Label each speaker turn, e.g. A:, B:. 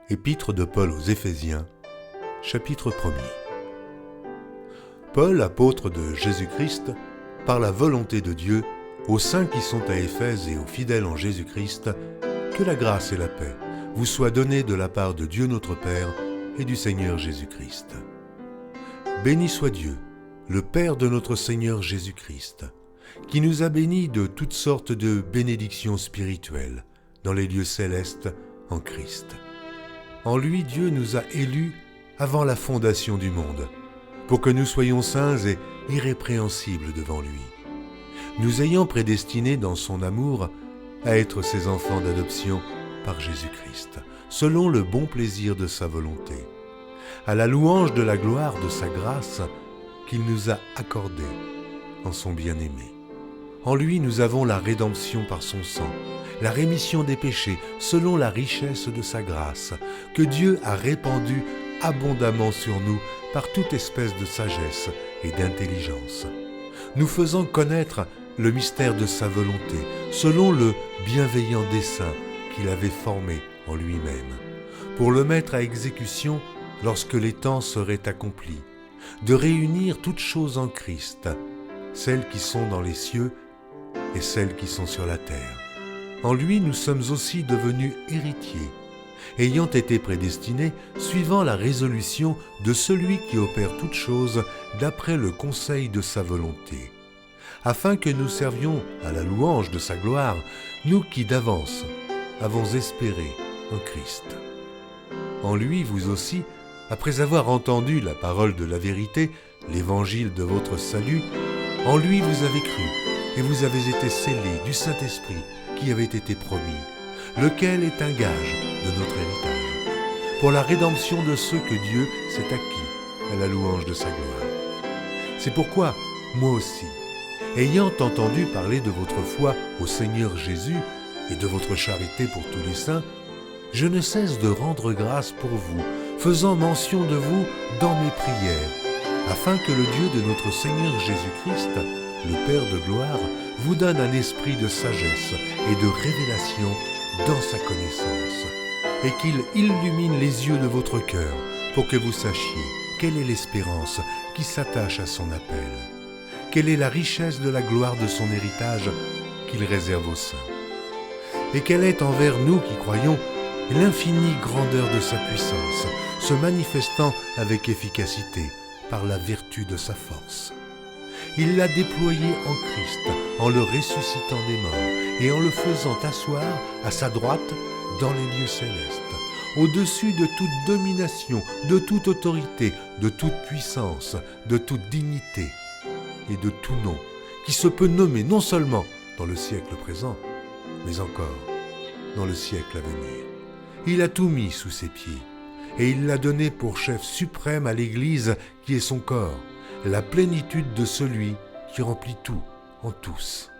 A: Épître de Paul aux Éphésiens, chapitre 1er. Paul, apôtre de Jésus-Christ, par la volonté de Dieu, aux saints qui sont à Éphèse et aux fidèles en Jésus-Christ, que la grâce et la paix vous soient données de la part de Dieu notre Père et du Seigneur Jésus-Christ. Béni soit Dieu, le Père de notre Seigneur Jésus-Christ, qui nous a bénis de toutes sortes de bénédictions spirituelles dans les lieux célestes en Christ. En lui, Dieu nous a élus avant la fondation du monde, pour que nous soyons saints et irrépréhensibles devant lui, nous ayant prédestinés dans son amour à être ses enfants d'adoption par Jésus-Christ, selon le bon plaisir de sa volonté, à la louange de la gloire de sa grâce qu'il nous a accordée en son bien-aimé. En lui, nous avons la rédemption par son sang, la rémission des péchés selon la richesse de sa grâce, que Dieu a répandue abondamment sur nous par toute espèce de sagesse et d'intelligence, nous faisant connaître le mystère de sa volonté, selon le bienveillant dessein qu'il avait formé en lui-même, pour le mettre à exécution lorsque les temps seraient accomplis, de réunir toutes choses en Christ, celles qui sont dans les cieux et celles qui sont sur la terre. En lui, nous sommes aussi devenus héritiers, ayant été prédestinés suivant la résolution de celui qui opère toutes choses d'après le conseil de sa volonté, afin que nous servions à la louange de sa gloire, nous qui d'avance avons espéré en Christ. En lui, vous aussi, après avoir entendu la parole de la vérité, l'évangile de votre salut, en lui vous avez cru, et vous avez été scellés du Saint-Esprit qui avait été promis, lequel est un gage de notre héritage, pour la rédemption de ceux que Dieu s'est acquis à la louange de sa gloire. C'est pourquoi, moi aussi, ayant entendu parler de votre foi au Seigneur Jésus et de votre charité pour tous les saints, je ne cesse de rendre grâce pour vous, faisant mention de vous dans mes prières, afin que le Dieu de notre Seigneur Jésus-Christ, le Père de gloire, vous donne un esprit de sagesse et de révélation dans sa connaissance, et qu'il illumine les yeux de votre cœur pour que vous sachiez quelle est l'espérance qui s'attache à son appel, quelle est la richesse de la gloire de son héritage qu'il réserve aux saints, et quelle est envers nous qui croyons l'infinie grandeur de sa puissance, se manifestant avec efficacité par la vertu de sa force. Il l'a déployé en Christ, en le ressuscitant des morts et en le faisant asseoir à sa droite dans les lieux célestes, au-dessus de toute domination, de toute autorité, de toute puissance, de toute dignité et de tout nom qui se peut nommer non seulement dans le siècle présent, mais encore dans le siècle à venir. Il a tout mis sous ses pieds, et il l'a donné pour chef suprême à l'Église qui est son corps, la plénitude de celui qui remplit tout en tous.